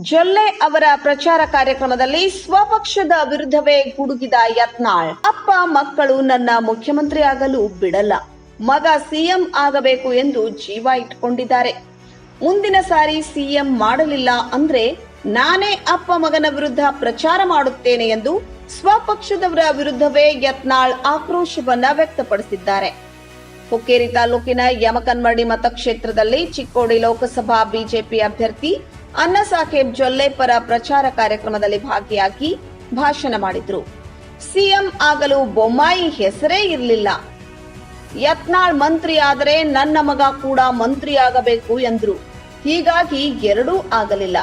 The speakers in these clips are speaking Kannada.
ಜೊಲ್ಲೆ ಅವರ ಪ್ರಚಾರ ಕಾರ್ಯಕ್ರಮದಲ್ಲಿ ಸ್ವಪಕ್ಷದ ವಿರುದ್ಧವೇ ಗುಡುಗಿದ ಯತ್ನಾಳ್. ಅಪ್ಪ ಮಕ್ಕಳು ನನ್ನ ಮುಖ್ಯಮಂತ್ರಿ ಆಗಲು ಬಿಡಲ್ಲ, ಮಗ ಸಿಎಂ ಆಗಬೇಕು ಎಂದು ಜೀವ ಇಟ್ಕೊಂಡಿದ್ದಾರೆ. ಮುಂದಿನ ಸಾರಿ ಸಿಎಂ ಮಾಡಲಿಲ್ಲ ಅಂದ್ರೆ ನಾನೇ ಅಪ್ಪ ಮಗನ ವಿರುದ್ಧ ಪ್ರಚಾರ ಮಾಡುತ್ತೇನೆ ಎಂದು ಸ್ವಪಕ್ಷದವರ ವಿರುದ್ಧವೇ ಯತ್ನಾಳ್ ಆಕ್ರೋಶವನ್ನ ವ್ಯಕ್ತಪಡಿಸಿದ್ದಾರೆ. ಹುಕ್ಕೇರಿ ತಾಲೂಕಿನ ಯಮಕನ್ಮರಡಿ ಮತಕ್ಷೇತ್ರದಲ್ಲಿ ಚಿಕ್ಕೋಡಿ ಲೋಕಸಭಾ ಬಿಜೆಪಿ ಅಭ್ಯರ್ಥಿ ಅನ್ನಸಾಹೇಬ್ ಜೊಲ್ಲೆ ಪರ ಪ್ರಚಾರ ಕಾರ್ಯಕ್ರಮದಲ್ಲಿ ಭಾಗಿಯಾಗಿ ಭಾಷಣ ಮಾಡಿದ್ರು. ಸಿಎಂ ಆಗಲು ಬೊಮ್ಮಾಯಿ ಹೆಸರೇ ಇರಲಿಲ್ಲ. ಯತ್ನಾಳ್ ಮಂತ್ರಿ ಆದರೆ ನನ್ನ ಮಗ ಕೂಡ ಮಂತ್ರಿ ಆಗಬೇಕು ಎಂದ್ರು. ಹೀಗಾಗಿ ಎರಡೂ ಆಗಲಿಲ್ಲ.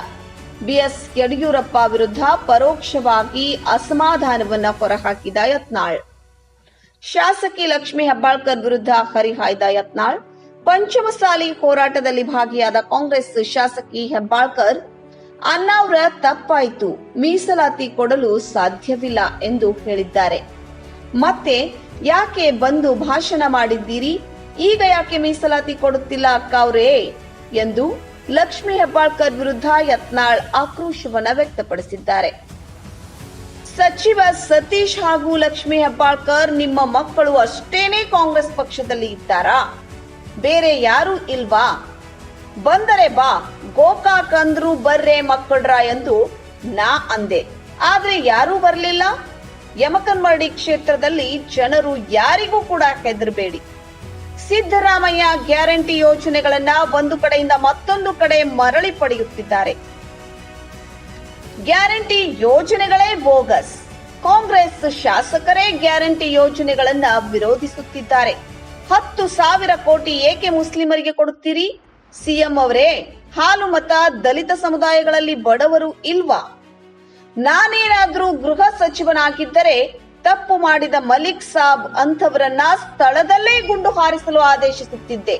ಬಿಎಸ್ ಯಡಿಯೂರಪ್ಪ ವಿರುದ್ಧ ಪರೋಕ್ಷವಾಗಿ ಅಸಮಾಧಾನವನ್ನ ಹೊರಹಾಕಿದ ಯತ್ನಾಳ್. ಶಾಸಕಿ ಲಕ್ಷ್ಮೀ ಹೆಬ್ಬಾಳ್ಕರ್ ವಿರುದ್ಧ ಹರಿಹಾಯ್ದ ಯತ್ನಾಳ್. ಪಂಚಮಸಾಲಿ ಹೋರಾಟದಲ್ಲಿ ಭಾಗಿಯಾದ ಕಾಂಗ್ರೆಸ್ ಶಾಸಕಿ ಹೆಬ್ಬಾಳ್ಕರ್ ಅಣ್ಣಾವ್ರ ತಪ್ಪಾಯಿತು, ಮೀಸಲಾತಿ ಕೊಡಲು ಸಾಧ್ಯವಿಲ್ಲ ಎಂದು ಹೇಳಿದ್ದಾರೆ. ಮತ್ತೆ ಯಾಕೆ ಬಂದು ಭಾಷಣ ಮಾಡಿದ್ದೀರಿ, ಈಗ ಯಾಕೆ ಮೀಸಲಾತಿ ಕೊಡುತ್ತಿಲ್ಲ ಅಕ್ಕವ್ರೇ ಎಂದು ಲಕ್ಷ್ಮೀ ಹೆಬ್ಬಾಳ್ಕರ್ ವಿರುದ್ಧ ಯತ್ನಾಳ್ ಆಕ್ರೋಶವನ್ನ ವ್ಯಕ್ತಪಡಿಸಿದ್ದಾರೆ. ಸಚಿವ ಸತೀಶ್ ಹಾಗೂ ಲಕ್ಷ್ಮೀ ಹೆಬ್ಬಾಳ್ಕರ್ ನಿಮ್ಮ ಮಕ್ಕಳು ಅಷ್ಟೇನೇ ಕಾಂಗ್ರೆಸ್ ಪಕ್ಷದಲ್ಲಿ ಇದ್ದಾರಾ, ಬೇರೆ ಯಾರು ಇಲ್ವಾ? ಬಂದರೆ ಬಾ, ಗೋಕಾಕ್ ಅಂದ್ರು ಬರ್ರೆ ಮಕ್ಕಳ್ರ ಎಂದು ನಾ ಅಂದೆ, ಆದ್ರೆ ಯಾರೂ ಬರಲಿಲ್ಲ. ಯಮಕನ್ಮರಡಿ ಕ್ಷೇತ್ರದಲ್ಲಿ ಜನರು ಯಾರಿಗೂ ಕೂಡ ಹೆದರಬೇಡಿ. ಸಿದ್ದರಾಮಯ್ಯ ಗ್ಯಾರಂಟಿ ಯೋಜನೆಗಳನ್ನ ಒಂದು ಕಡೆಯಿಂದ ಮತ್ತೊಂದು ಕಡೆ ಮರಳಿ ಪಡೆಯುತ್ತಿದ್ದಾರೆ. Guarantee ಯೋಜನೆಗಳೇ bogus. ಕಾಂಗ್ರೆಸ್ ಶಾಸಕರೇ ಗ್ಯಾರಂಟಿ ಯೋಜನೆಗಳನ್ನ ವಿರೋಧಿಸುತ್ತಿದ್ದಾರೆ. 10,000 ಕೋಟಿ ಏಕೆ ಮುಸ್ಲಿಮರಿಗೆ ಕೊಡುತ್ತೀರಿ? ಸಿಎಂ ಅವರೇ, ಹಾಲು ಮತ ದಲಿತ ಸಮುದಾಯಗಳಲ್ಲಿ ಬಡವರು ಇಲ್ವಾ? ನಾನೇನಾದ್ರೂ ಗೃಹ ಸಚಿವನಾಗಿದ್ದರೆ ತಪ್ಪು ಮಾಡಿದ ಮಲಿಕ್ ಸಾಬ್ ಅಂಥವರನ್ನ ಸ್ಥಳದಲ್ಲೇ ಗುಂಡು ಹಾರಿಸಲು ಆದೇಶಿಸುತ್ತಿದ್ದೆ.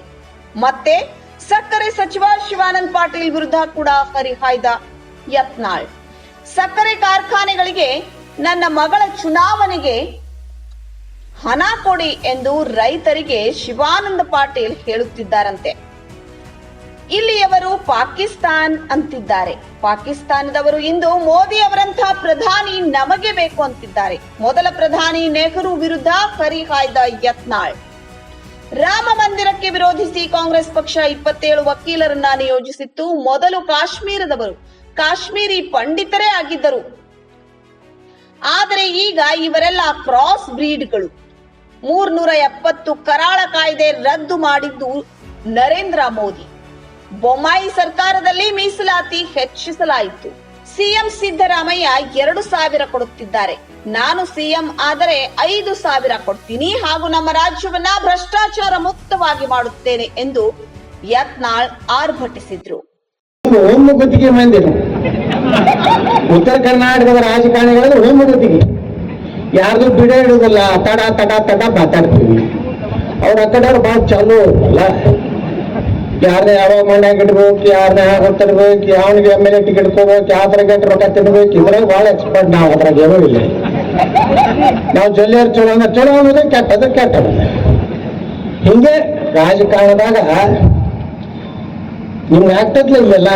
ಮತ್ತೆ ಸಕ್ಕರೆ ಸಚಿವ ಶಿವಾನಂದ ಪಾಟೀಲ್ ವಿರುದ್ಧ ಕೂಡ ಹರಿಹಾಯ್ದ ಯತ್ನಾಳ್. ಸಕ್ಕರೆ ಕಾರ್ಖಾನೆಗಳಿಗೆ ನನ್ನ ಮಗಳ ಚುನಾವಣೆಗೆ ಹಣ ಕೊಡಿ ಎಂದು ರೈತರಿಗೆ ಶಿವಾನಂದ ಪಾಟೀಲ್ ಹೇಳುತ್ತಿದ್ದಾರಂತೆ. ಇಲ್ಲಿಯವರು ಪಾಕಿಸ್ತಾನ್ ಅಂತಿದ್ದಾರೆ. ಪಾಕಿಸ್ತಾನದವರು ಇಂದು ಮೋದಿ ಅವರಂತಹ ಪ್ರಧಾನಿ ನಮಗೆ ಬೇಕು ಅಂತಿದ್ದಾರೆ. ಮೊದಲ ಪ್ರಧಾನಿ ನೆಹರು ವಿರುದ್ಧ ಹರಿಹಾಯ್ದ ಯತ್ನಾಳ್. ರಾಮ ಮಂದಿರಕ್ಕೆ ವಿರೋಧಿಸಿ ಕಾಂಗ್ರೆಸ್ ಪಕ್ಷ 27 ವಕೀಲರನ್ನ ನಿಯೋಜಿಸಿತ್ತು. ಮೊದಲು ಕಾಶ್ಮೀರದವರು, ಕಾಶ್ಮೀರಿ ಪಂಡಿತರೇ ಆಗಿದ್ದರು. ಆದರೆ ಈಗ ಇವರೆಲ್ಲ ಕ್ರಾಸ್ ಬ್ರೀಡ್ಗಳು. 370 ಕರಾಳ ಕಾಯ್ದೆ ರದ್ದು ಮಾಡಿದ್ದು ನರೇಂದ್ರ ಮೋದಿ. ಬೊಮ್ಮಾಯಿ ಸರ್ಕಾರದಲ್ಲಿ ಮೀಸಲಾತಿ ಹೆಚ್ಚಿಸಲಾಯಿತು. ಸಿಎಂ ಸಿದ್ದರಾಮಯ್ಯ 2,000 ಕೊಡುತ್ತಿದ್ದಾರೆ. ನಾನು ಸಿಎಂ ಆದರೆ 5,000 ಕೊಡ್ತೀನಿ ಹಾಗೂ ನಮ್ಮ ರಾಜ್ಯವನ್ನ ಭ್ರಷ್ಟಾಚಾರ ಮುಕ್ತವಾಗಿ ಮಾಡುತ್ತೇನೆ ಎಂದು ಯತ್ನಾಳ್ ಆರ್ಭಟಿಸಿದ್ರು. ಉತ್ತರ ಕರ್ನಾಟಕದ ರಾಜಕಾರಣಿಗಳಲ್ಲಿ ಹೋಮಗತಿಗೆ ಯಾರ್ದು ಬಿಡ ಇಡುದಿಲ್ಲ. ತಡ ತಡ ತಡ ಮಾತಾಡ್ತೀವಿ. ಅವ್ರ ಆ ಕಡೆಯವ್ರು ಭಾಳ ಚಾಲು ಅಲ್ಲ. ಯಾರನ್ನ ಯಾವಾಗ ಮಂಡ್ಯಾಗ ಇಡ್ಬೇಕು, ಯಾರನ್ನ ಯಾರು ತರ್ಬೇಕು, ಯಾವನಿಗೆ MLA ಟಿಕೆಟ್ ಕೊಡ್ಬೇಕು, ಯಾವ್ದ್ರಾಗ ರೊಕ್ಕ ತಿನ್ಬೇಕು, ಇದ್ರಾಗ ಭಾಳ ಎಕ್ಸ್ಪರ್ಟ್. ನಾವು ಅದ್ರಾಗ ಏನೂ ಇಲ್ಲ. ನಾವು ಜೊಲ್ಲೆಯವ್ರು ಚಲೋ ಅಂದ್ರೆ ಚಲೋ ಅನ್ನೋದು, ಕೆಟ್ಟದ ಕೆಟ್ಟದ. ಹಿಂಗೆ ರಾಜಕಾರಣದಾಗ ನಿಮ್ಗೆ ಆಗ್ತದ್ಲ ಇಲ್ಲೆಲ್ಲ.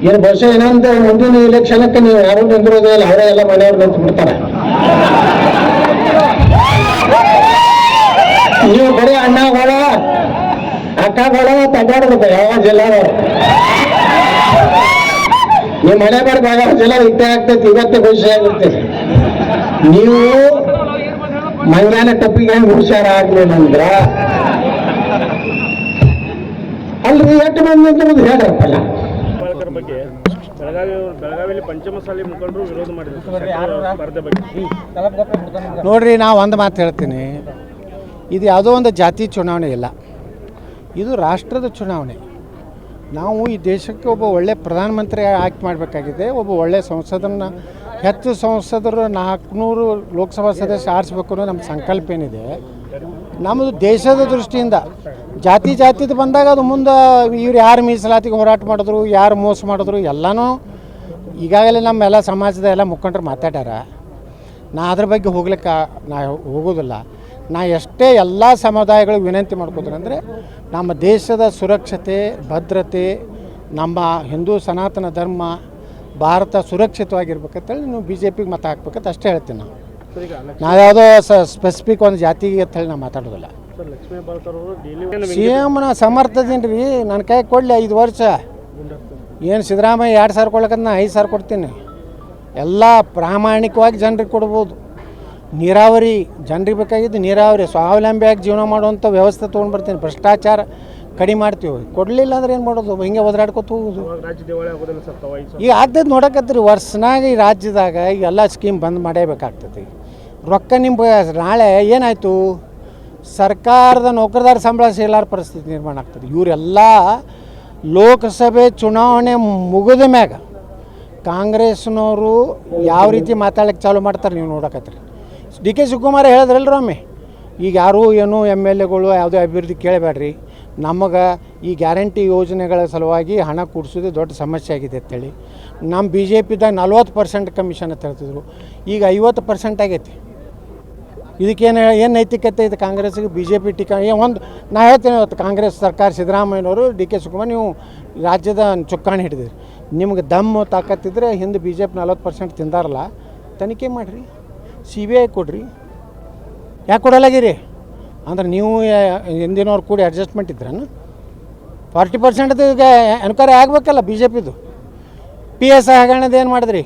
ಏನು ಬಹುಶಃ ಏನಂತ ಮುಂದಿನ ಇಲೆಕ್ಷನ್ಕ್ಕೆ ನೀವು ಯಾರು ನಿಂತಿರೋದೇ ಇಲ್ಲ, ಅವರೇ ಎಲ್ಲ ಮನೆಯವ್ರು ನಿಂತು ಬಿಡ್ತಾರೆ. ನೀವು ಬರೀ ಅಣ್ಣಗಳ ಅಕ್ಕಗಳ ತಗಾಡ್ಬೇಕು ಯಾವ ಜಿಲ್ಲಾದವ್ರು. ನೀವು ಮನೆ ಬರ್ದಾಗ ಜಿಲ್ಲಾ ಇಟ್ಟೆ ಆಗ್ತೈತಿ, ಇವತ್ತೇ ಖುಷಿ ಆಗಿರ್ತೈತಿ. ನೀವು ಮಂಗ್ಯಾನ ಟಪ್ಪಿಗೆ ಹುಷಾರಾಗ್ಲಿಲ್ಲ ಅಂದ್ರ ಅಲ್ರಿ ಎಷ್ಟು ಮಂದಿ ಅಂತ ಹೇಳ್ರಪ್ಪಲ್ಲ. ಬೆಳಗಾವಿಯಲ್ಲಿ ಪಂಚಮಸಾಲಿ ಮುಖಂಡರು ವಿರೋಧ ಮಾಡಿದ್ರು. ನೋಡ್ರಿ, ನಾವು ಒಂದು ಮಾತು ಹೇಳ್ತೀನಿ, ಇದು ಯಾವುದೋ ಒಂದು ಜಾತಿ ಚುನಾವಣೆ ಇಲ್ಲ, ಇದು ರಾಷ್ಟ್ರದ ಚುನಾವಣೆ. ನಾವು ಈ ದೇಶಕ್ಕೆ ಒಬ್ಬ ಒಳ್ಳೆ ಪ್ರಧಾನಮಂತ್ರಿ ಆಯ್ಕೆ ಮಾಡಬೇಕಾಗಿದೆ. ಒಬ್ಬ ಒಳ್ಳೆ ಸಂಸದರನ್ನ, ಹೆಚ್ಚು ಸಂಸದರು 400 ಲೋಕಸಭಾ ಸದಸ್ಯ ಆರಿಸ್ಬೇಕು ಅನ್ನೋ ನಮ್ಮ ಸಂಕಲ್ಪ ಏನಿದೆ. ನಮ್ಮದು ದೇಶದ ದೃಷ್ಟಿಯಿಂದ ಜಾತಿದು ಬಂದಾಗ ಅದು ಮುಂದೆ ಇವ್ರು ಯಾರು ಮೀಸಲಾತಿಗೆ ಹೋರಾಟ ಮಾಡಿದ್ರು, ಯಾರು ಮೋಸ ಮಾಡಿದ್ರು ಎಲ್ಲನೂ ಈಗಾಗಲೇ ನಮ್ಮೆಲ್ಲ ಸಮಾಜದ ಎಲ್ಲ ಮುಖಂಡರು ಮಾತಾಡ್ಯಾರ. ನಾ ಅದ್ರ ಬಗ್ಗೆ ಹೋಗ್ಲಿಕ್ಕೆ ನಾ ಹೋಗೋದಿಲ್ಲ. ನಾ ಎಷ್ಟೇ ಎಲ್ಲ ಸಮುದಾಯಗಳಿಗೆ ವಿನಂತಿ ಮಾಡ್ಕೋತೀನಿ ಅಂದರೆ, ನಮ್ಮ ದೇಶದ ಸುರಕ್ಷತೆ, ಭದ್ರತೆ ನಮ್ಮ ಹಿಂದೂ ಸನಾತನ ಧರ್ಮ ಭಾರತ ಸುರಕ್ಷಿತವಾಗಿರ್ಬೇಕಂತೇಳಿ ನೀವು ಬಿ ಜೆ ಪಿಗೆ ಮತ ಹಾಕ್ಬೇಕಂತ ಅಷ್ಟೇ ಹೇಳ್ತೀನಿ ನಾವು. ಸರ್ ಈಗ ನಾವು ಯಾವುದೋ ಸ್ಪೆಸಿಫಿಕ್ ಒಂದು ಜಾತಿಗೆ ಅಂತೇಳಿ ನಾವು ಮಾತಾಡೋದಿಲ್ಲ. ಸರ್ ಲಕ್ಷ್ಮೀ ಹೆಬ್ಬಾಳ್ಕರ್ ಅವರು ಡೈಲಿ ಸಿ ಎಮ್ನ ಸಮರ್ಥದೀನಿ ರೀ, ನನ್ನ ಕೈ ಕೊಡಲಿ 5 ವರ್ಷ. ಏನು ಸಿದ್ದರಾಮಯ್ಯ 2,000 ಕೊಡ್ಬೇಕಂತ ನಾನು 5,000 ಕೊಡ್ತೀನಿ. ಎಲ್ಲ ಪ್ರಾಮಾಣಿಕವಾಗಿ ಜನರಿಗೆ ಕೊಡ್ಬೋದು. ನೀರಾವರಿ ಜನರಿಗೆ ಬೇಕಾಗಿದ್ದು ನೀರಾವರಿ ಸ್ವಾವಲಂಬಿಯಾಗಿ ಜೀವನ ಮಾಡುವಂಥ ವ್ಯವಸ್ಥೆ ತೊಗೊಂಡು ಬರ್ತೀನಿ. ಭ್ರಷ್ಟಾಚಾರ ಕಡಿಮೆ ಮಾಡ್ತೀವಿ. ಕೊಡಲಿಲ್ಲ ಅಂದ್ರೆ ಏನು ಮಾಡೋದು? ಹಿಂಗೆ ಒದರಾಡ್ಕೊತ ಹೋಗೋದು. ರಾಜ್ಯ ದೇವಾಳಿ ಆಗೋದಿಲ್ಲ ಸರ್ ತಾವು 5 ಸಾವಿರ ಈಗ ಆಗ್ತೈತೆ ನೋಡಕತ್ತೀರಿ. ವರ್ಷನಾಗ ಈ ರಾಜ್ಯದಾಗ ಈಗ ಎಲ್ಲ ಸ್ಕೀಮ್ ಬಂದ್ ಮಾಡೇಬೇಕಾಗ್ತೈತಿ. ರೊಕ್ಕ ನಿಮ್ಮ ನಾಳೆ ಏನಾಯಿತು, ಸರ್ಕಾರದ ನೌಕರದಾರ ಸಂಬಳ ಸೇಲಾರ ಪರಿಸ್ಥಿತಿ ನಿರ್ಮಾಣ ಆಗ್ತದೆ. ಇವರೆಲ್ಲ ಲೋಕಸಭೆ ಚುನಾವಣೆ ಮುಗಿದ ಮ್ಯಾಗ ಕಾಂಗ್ರೆಸ್ನವರು ಯಾವ ರೀತಿ ಮಾತಾಡಲಿಕ್ಕೆ ಚಾಲು ಮಾಡ್ತಾರೆ ನೀವು ನೋಡಕತ್ತೀರಿ. ಡಿ ಕೆ ಶಿವಕುಮಾರ್ ಹೇಳಿದ್ರಲ್ರಿ ಒಮ್ಮೆ, ಈಗ ಯಾರೂ ಏನು ಎಮ್ ಎಲ್ ಎಗಳು ಯಾವುದೇ ಅಭಿವೃದ್ಧಿ ಕೇಳಬೇಡ್ರಿ, ನಮಗೆ ಈ ಗ್ಯಾರಂಟಿ ಯೋಜನೆಗಳ ಸಲುವಾಗಿ ಹಣ ಕೂಡಿಸೋದು ದೊಡ್ಡ ಸಮಸ್ಯೆ ಆಗಿದೆ ಅಂತೇಳಿ. ನಮ್ಮ ಬಿ ಜೆ ಪಿದಾಗ 40% ಕಮಿಷನ್ ಅಂತ ಹೇಳ್ತಿದ್ರು, ಈಗ 50% ಆಗೈತಿ. ಇದಕ್ಕೇನು ಏನು ನೈತಿಕತೆ ಇದೆ ಕಾಂಗ್ರೆಸ್ಗೆ? ಬಿ ಜೆ ಪಿ ಟೀಕಾ ಒಂದು ನಾ ಹೇಳ್ತೇನೆ, ಇವತ್ತು ಕಾಂಗ್ರೆಸ್ ಸರ್ಕಾರ ಸಿದ್ದರಾಮಯ್ಯನವರು ಡಿ ಕೆ ಶಿವಕುಮಾರ್ ನೀವು ರಾಜ್ಯದ ಚುಕ್ಕಾಣಿ ಹಿಡಿದಿರಿ. ನಿಮ್ಗೆ ದಮ್ಮು ತಾಕತ್ತಿದ್ರೆ ಹಿಂದೆ ಬಿ ಜೆ ಪಿ 40% ತಿಂದಾರಲ್ಲ, ತನಿಖೆ ಮಾಡಿರಿ, CBI ಕೊಡ್ರಿ. ಯಾಕೆ ಕೊಡಲಾಗಿರಿ ಅಂದ್ರೆ ನೀವು ಹಿಂದಿನವ್ರು ಕೂಡಿ ಅಡ್ಜಸ್ಟ್ಮೆಂಟ್ ಇದ್ರನು? 40% ಈಗ ಎನ್ಕ್ವೈರಿ ಆಗಬೇಕಲ್ಲ ಬಿ ಜೆ ಪಿದು. PSI ಹಗರಣದ ಏನು ಮಾಡಿದ್ರಿ?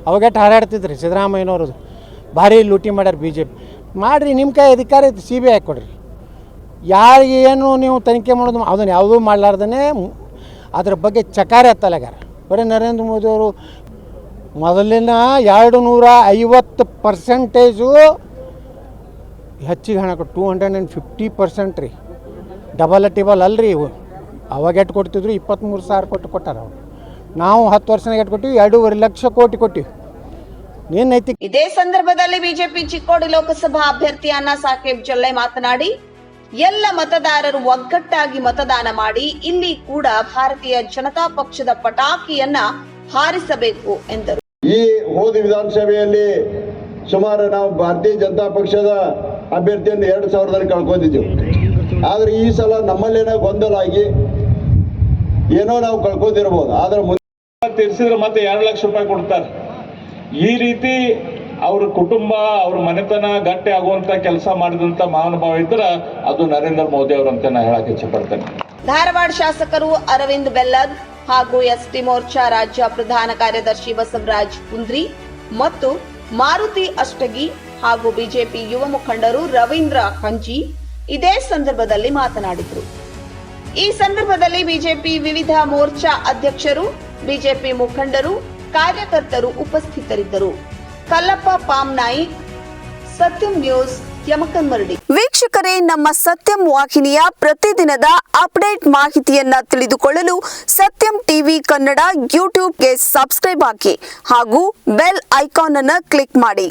ಅವಾಗೆಟ್ಟು ಹಾರಾಡ್ತಿದ್ರಿ ಸಿದ್ದರಾಮಯ್ಯನವ್ರದ್ದು. ಭಾರಿ ಲೂಟಿ ಮಾಡ್ಯಾರ ಬಿ ಜೆ ಪಿ. ಮಾಡಿರಿ, ನಿಮ್ಮ ಕೈ ಅಧಿಕಾರ ಐತಿ, CBI ಕೊಡ್ರಿ. ಯಾರಿಗೆ ಏನು ನೀವು ತನಿಖೆ ಮಾಡೋದು ಅದನ್ನು ಯಾವುದೂ ಮಾಡಲಾರ್ದೇ ಅದ್ರ ಬಗ್ಗೆ ಚಕಾರ ಎತ್ತಲಾಗ್ಯಾರ. ಬರೀ ನರೇಂದ್ರ ಮೋದಿಯವರು ಮೊದಲಿನ 250% ಹೆಚ್ಚಿಗೆ ಹಣ ಕೊಟ್ಟು 250% ರೀ. ಡಬಲ್ ಅಲ್ರಿ. ಅವಾಗ ಎಟ್ಟು ಕೊಡ್ತಿದ್ರು? 23,000 ಕೊಟ್ಟಾರ ಅವರು. ನಾವು 10 ವರ್ಷನಾಗ ಎಟ್ಟು ಕೊಟ್ಟಿವಿ? 2.5 ಲಕ್ಷ ಕೋಟಿ ಕೊಟ್ಟಿವಿ. ಏನು ನೈತಿಕ? ಇದೇ ಸಂದರ್ಭದಲ್ಲಿ ಬಿಜೆಪಿ ಚಿಕ್ಕೋಡಿ ಲೋಕಸಭಾ ಅಭ್ಯರ್ಥಿ ಅಣ್ಣಾ ಸಾಹೇಬ್ ಜೊಲ್ಲೆ ಮಾತನಾಡಿ, ಎಲ್ಲ ಮತದಾರರು ಒಗ್ಗಟ್ಟಾಗಿ ಮತದಾನ ಮಾಡಿ ಇಲ್ಲಿ ಕೂಡ ಭಾರತೀಯ ಜನತಾ ಪಕ್ಷದ ಪಟಾಕಿಯನ್ನ ಹಾರಿಸಬೇಕು ಎಂದರು. ಈ ಹೋದ ವಿಧಾನಸಭೆಯಲ್ಲಿ ಸುಮಾರು ನಾವು ಭಾರತೀಯ ಜನತಾ ಪಕ್ಷದ ಅಭ್ಯರ್ಥಿಯನ್ನು 2000ರಲ್ಲಿ ಕಳ್ಕೊಂಡಿದ್ದೆವು. ಆದ್ರೆ ಈ ಸಲ ನಮ್ಮಲ್ಲೇನೋ ಗೊಂದಲ ಆಗಿ ಏನೋ ನಾವು ಕಳ್ಕೊಂಡಿರ್ಬೋದು. ಆದ್ರೆ ಮುಂದೆ ತೀರಿಸಿದ್ರೆ ಮತ್ತೆ 2 ಲಕ್ಷ ರೂಪಾಯಿ ಕೊಡ್ತಾರೆ. ಈ ರೀತಿ ಅವ್ರ ಕುಟುಂಬ ಅವ್ರ ಮನೆತನ ಗಟ್ಟಿ ಆಗುವಂತ ಕೆಲಸ ಮಾಡಿದಂತ ಮಹಾನುಭಾವ ಇದ್ರ ಅದು ನರೇಂದ್ರ ಮೋದಿ ಅವರಂತ ನಾ ಹೇಳಕ್ ಇಚ್ಛೆ ಪಡ್ತೇನೆ. ಧಾರವಾಡ ಶಾಸಕರು ಅರವಿಂದ್ ಬೆಲ್ಲದ್ ಹಾಗೂ ST ಮೋರ್ಚಾ ರಾಜ್ಯ ಪ್ರಧಾನ ಕಾರ್ಯದರ್ಶಿ ಬಸವರಾಜ್ ಕುಂದ್ರಿ ಮತ್ತು ಮಾರುತಿ ಅಷ್ಟಗಿ ಹಾಗೂ ಬಿಜೆಪಿ ಯುವ ಮುಖಂಡರು ರವೀಂದ್ರ ಕಂಜಿ ಇದೇ ಸಂದರ್ಭದಲ್ಲಿ ಮಾತನಾಡಿದರು. ಈ ಸಂದರ್ಭದಲ್ಲಿ ಬಿಜೆಪಿ ವಿವಿಧ ಮೋರ್ಚಾ ಅಧ್ಯಕ್ಷರು, ಬಿಜೆಪಿ ಮುಖಂಡರು, ಕಾರ್ಯಕರ್ತರು ಉಪಸ್ಥಿತರಿದ್ದರು. ಕಲ್ಲಪ್ಪ ಪಾಮ್ನಾಯಿಕ್, ಸತ್ಯಂ ನ್ಯೂಸ್, ಯಮಕನ್ಮರಡಿ. ವೀಕ್ಷಕರೇ, ನಮ್ಮ ಸತ್ಯಂ ವಾಹಿನಿಯ ಪ್ರತಿದಿನದ ಅಪ್ಡೇಟ್ ಮಾಹಿತಿಯನ್ನ ತಿಳಿದುಕೊಳ್ಳಲು ಸತ್ಯಂ ಟಿವಿ ಕನ್ನಡ ಯೂಟ್ಯೂಬ್ಗೆ ಸಬ್ಸ್ಕ್ರೈಬ್ ಆಗಿ ಹಾಗೂ ಬೆಲ್ ಐಕಾನ್ ಅನ್ನು ಕ್ಲಿಕ್ ಮಾಡಿ.